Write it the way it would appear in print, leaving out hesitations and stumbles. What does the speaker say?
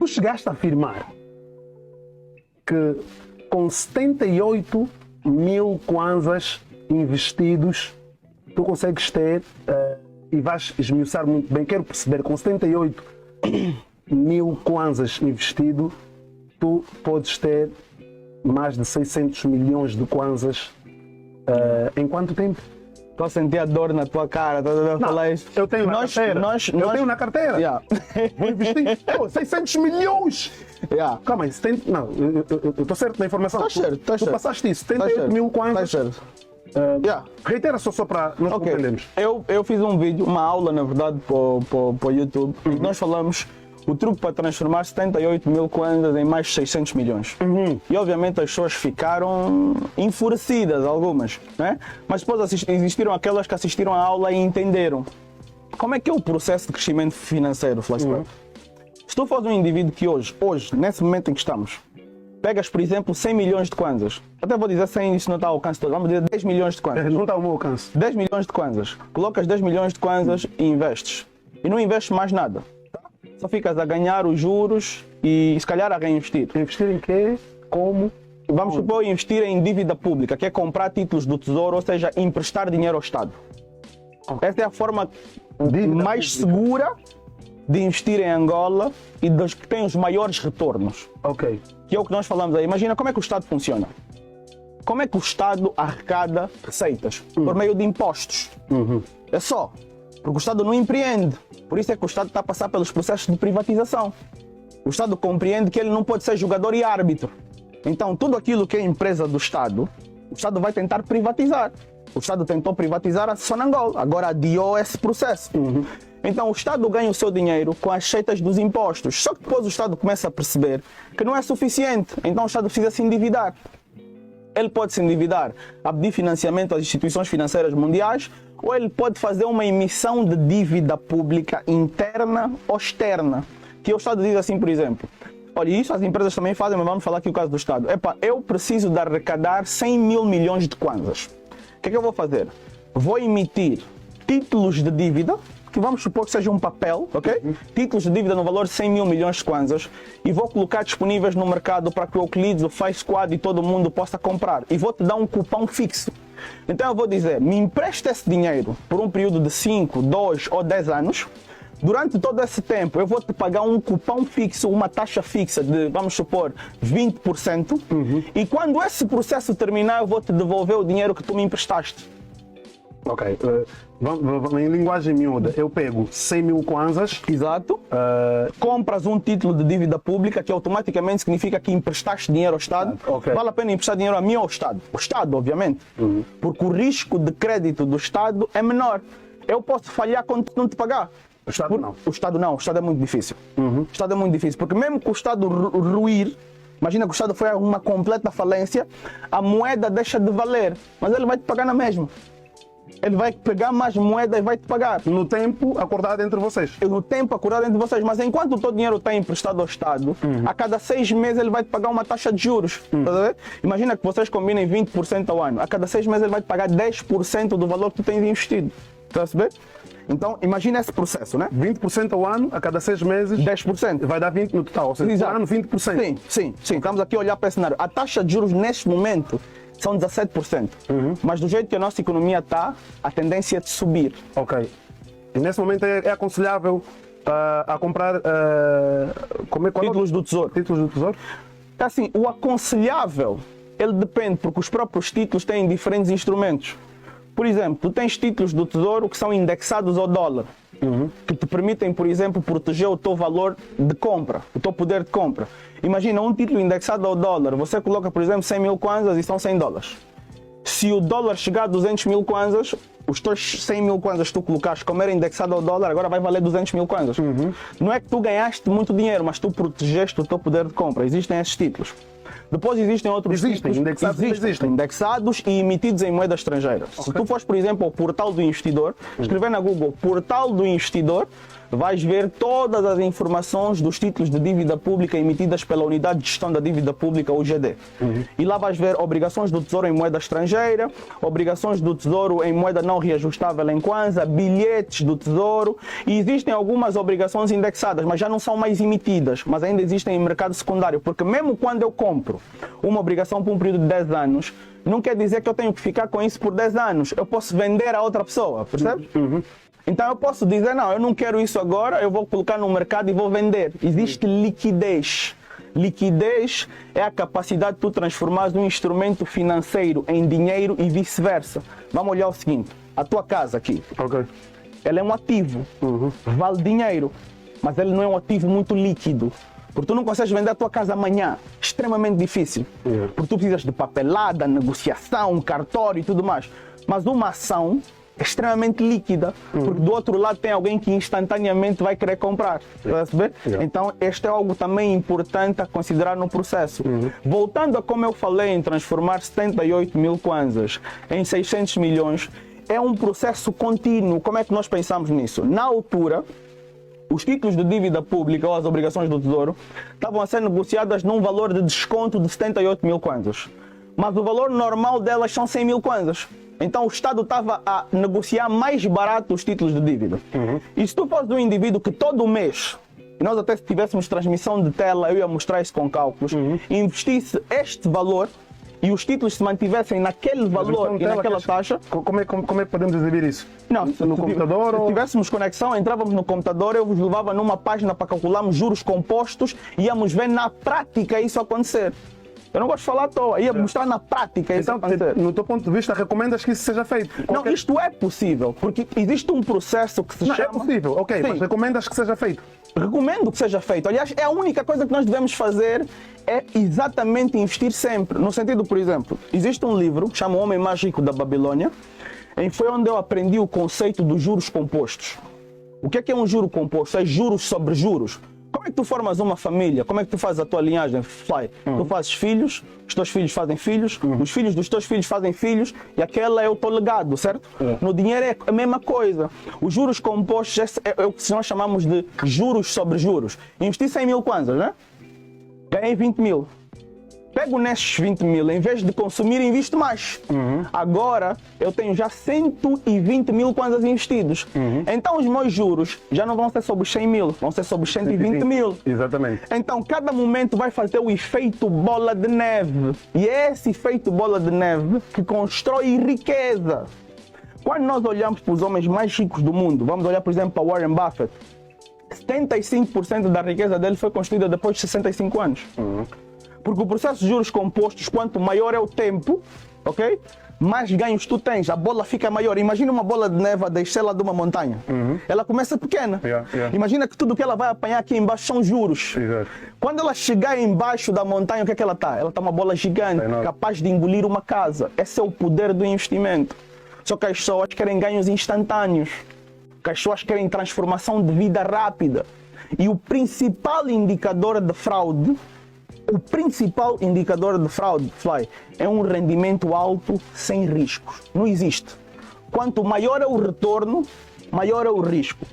Tu chegaste a afirmar que com 78 mil kwanzas investidos, tu consegues ter, e vais esmiuçar muito bem, quero perceber, com 78 mil kwanzas investido, tu podes ter mais de 600 milhões de kwanzas em quanto tempo? Estou a sentir a dor na tua cara, estás a falar isso? Eu tenho na carteira. Eu tenho na carteira. Yeah. Vou investir 600 milhões! Yeah. Calma aí, não, eu estou certo na informação. Tá certo, tá tu certo. passaste isso, 78 mil kwanzas. Tá certo. Yeah. Reitera só para nós Ok. compreendermos. Eu fiz um vídeo, uma aula na verdade para o YouTube, em que nós falamos o truque para transformar 78 mil kwanzas em mais 600 milhões. E obviamente as pessoas ficaram enfurecidas, algumas, né? Mas depois existiram aquelas que assistiram à aula e entenderam. Como é que é o processo de crescimento financeiro, Flashback? Se tu fores um indivíduo que hoje, nesse momento em que estamos, pegas, por exemplo, 100 milhões de kwanzas, até vou dizer 100, isso não está ao alcance todo, vamos dizer 10 milhões de kwanzas. Não está ao meu alcance. 10 milhões de kwanzas, colocas 10 milhões de kwanzas e investes. E não investes mais nada. Só ficas a ganhar os juros e se calhar a reinvestir. Investir em quê? Como? Vamos supor investir em dívida pública, que é comprar títulos do Tesouro, ou seja, emprestar dinheiro ao Estado. Essa é a forma Dívida mais pública. segura de investir em Angola e das que têm os maiores retornos. Ok. Que é o que nós falamos aí. Imagina como é que o Estado funciona. Como é que o Estado arrecada receitas? Por meio de impostos. É só. Porque o Estado não empreende. Por isso é que o Estado está a passar pelos processos de privatização. O Estado compreende que ele não pode ser jogador e árbitro. Então, tudo aquilo que é empresa do Estado, o Estado vai tentar privatizar. O Estado tentou privatizar a Sonangol, agora adiou esse processo. Então, o Estado ganha o seu dinheiro com as receitas dos impostos. Só que depois o Estado começa a perceber que não é suficiente. Então, o Estado precisa se endividar. Ele pode se endividar a pedir financiamento às instituições financeiras mundiais, ou ele pode fazer uma emissão de dívida pública interna ou externa. Que o Estado diz assim, por exemplo, olha, isso as empresas também fazem, mas vamos falar aqui o caso do Estado. Eu preciso de arrecadar 100 mil milhões de kwanzas. O que é que eu vou fazer? Vou emitir títulos de dívida, que vamos supor que seja um papel, ok? Títulos de dívida no valor de 100 mil milhões de kwanzas, e vou colocar disponíveis no mercado para que o Euclides, o Faz Squad e todo mundo possa comprar. E vou te dar um cupom fixo. Então eu vou dizer, me empresta esse dinheiro por um período de 5, 2 ou 10 anos. Durante todo esse tempo eu vou te pagar um cupom fixo, uma taxa fixa de, vamos supor, 20%. E quando esse processo terminar eu vou te devolver o dinheiro que tu me emprestaste. Ok. Em linguagem miúda, eu pego 100 mil kwanzas. Exato. Compras um título de dívida pública, que automaticamente significa que emprestaste dinheiro ao Estado. Ok. Vale a pena emprestar dinheiro a mim ou ao Estado? O Estado, obviamente. Porque o risco de crédito do Estado é menor. Eu posso falhar quando não te pagar. O Estado não. O Estado não. O Estado é muito difícil. O Estado é muito difícil. Porque mesmo que o Estado ruir, imagina que o Estado foi a uma completa falência, a moeda deixa de valer. Mas ele vai te pagar na mesma. Ele vai pegar mais moeda e vai te pagar. No tempo acordado entre vocês. No tempo acordado entre vocês, mas enquanto o teu dinheiro está emprestado ao Estado, a cada 6 meses ele vai te pagar uma taxa de juros. Tá a ver? Imagina que vocês combinem 20% ao ano. A cada 6 meses ele vai te pagar 10% do valor que tu tens investido. Está a perceber? Então imagina esse processo, né? 20% ao ano, a cada 6 meses, 10%. vai dar 20% no total. Ou seja, Exato. por ano 20%. Sim. Estamos aqui a olhar para esse cenário. A taxa de juros neste momento são 17%. Mas do jeito que a nossa economia está, a tendência é de subir. Ok. E nesse momento é aconselhável a comprar Títulos do Tesouro. Títulos do Tesouro? Então, assim, o aconselhável, ele depende, porque os próprios títulos têm diferentes instrumentos. Por exemplo, tu tens títulos do Tesouro que são indexados ao dólar, que te permitem, por exemplo, proteger o teu valor de compra, o teu poder de compra. Imagina um título indexado ao dólar, você coloca, por exemplo, 100 mil kwanzas e são 100 dólares. Se o dólar chegar a 200 mil kwanzas, os teus 100 mil kwanzas que tu colocaste, como era indexado ao dólar, agora vai valer 200 mil kwanzas. Não é que tu ganhaste muito dinheiro, mas tu protegeste o teu poder de compra. Existem esses títulos. Depois existem outros títulos indexados e emitidos em moeda estrangeira. Se tu fores, por exemplo, ao portal do investidor, escrever na Google portal do investidor, vais ver todas as informações dos títulos de dívida pública emitidas pela Unidade de Gestão da Dívida Pública, UGD. E lá vais ver obrigações do Tesouro em moeda estrangeira, obrigações do Tesouro em moeda não reajustável em Kwanza, bilhetes do Tesouro, e existem algumas obrigações indexadas, mas já não são mais emitidas, mas ainda existem em mercado secundário, porque mesmo quando eu compro uma obrigação por um período de 10 anos, não quer dizer que eu tenho que ficar com isso por 10 anos. Eu posso vender a outra pessoa, percebe? Então eu posso dizer, não, eu não quero isso agora, eu vou colocar no mercado e vou vender. Existe liquidez. Liquidez é a capacidade de tu transformar um instrumento financeiro em dinheiro e vice-versa. Vamos olhar o seguinte, a tua casa aqui, ela é um ativo, vale dinheiro, mas ele não é um ativo muito líquido. Porque tu não consegues vender a tua casa amanhã, extremamente difícil. Porque tu precisas de papelada, negociação, cartório e tudo mais. Mas uma ação é extremamente líquida, porque do outro lado tem alguém que instantaneamente vai querer comprar. Percebe? Então, este é algo também importante a considerar no processo. Voltando a como eu falei em transformar 78 mil kwanzas em 600 milhões, é um processo contínuo. Como é que nós pensamos nisso? Na altura, os títulos de dívida pública ou as obrigações do Tesouro estavam a ser negociadas num valor de desconto de 78 mil kwanzas. Mas o valor normal delas são 100 mil kwanzas. Então o Estado estava a negociar mais barato os títulos de dívida. E se tu fores um indivíduo que todo mês, e nós até se tivéssemos transmissão de tela, eu ia mostrar isso com cálculos, investisse este valor e os títulos se mantivessem naquele valor e naquela taxa... Como é que podemos exibir isso? Não, no computador? Se tivéssemos conexão, entrávamos no computador, eu vos levava numa página para calcularmos juros compostos e íamos ver na prática isso acontecer. Eu não gosto de falar à toa, ia mostrar na prática isso acontecer. No teu ponto de vista, recomendas que isso seja feito? Não, isto é possível, porque existe um processo que se chama... É possível, ok, mas recomendas que seja feito? Recomendo que seja feito. Aliás, é a única coisa que nós devemos fazer é exatamente investir sempre. No sentido, por exemplo, existe um livro que chama O Homem Mais Rico da Babilônia, em que foi onde eu aprendi o conceito dos juros compostos. O que é um juro composto? É juros sobre juros. Como é que tu formas uma família? Como é que tu fazes a tua linhagem, Fly? Tu fazes filhos, os teus filhos fazem filhos, os filhos dos teus filhos fazem filhos e aquela é o teu legado, certo? No dinheiro é a mesma coisa. Os juros compostos é o que nós chamamos de juros sobre juros. Investi 100 mil kwanzas, né? Ganhei 20 mil. Pego nesses 20 mil, em vez de consumir, invisto mais. Agora, eu tenho já 120 mil kwanzas investidos. Então, os meus juros já não vão ser sobre 100 mil, vão ser sobre 120 mil. Exatamente. Então, cada momento vai fazer o efeito bola de neve. E é esse efeito bola de neve que constrói riqueza. Quando nós olhamos para os homens mais ricos do mundo, vamos olhar, por exemplo, para Warren Buffett, 75% da riqueza dele foi construída depois de 65 anos. Porque o processo de juros compostos, quanto maior é o tempo, ok? Mais ganhos tu tens, a bola fica maior. Imagina uma bola de neve a descer lá de uma montanha. Ela começa pequena. Imagina que tudo que ela vai apanhar aqui embaixo são juros. Quando ela chegar embaixo da montanha, o que é que ela está? Ela está uma bola gigante, capaz de engolir uma casa. Esse é o poder do investimento. Só que as pessoas querem ganhos instantâneos. Que as pessoas querem transformação de vida rápida. E o principal indicador de fraude, Fly, é um rendimento alto sem riscos. Não existe. Quanto maior é o retorno, maior é o risco.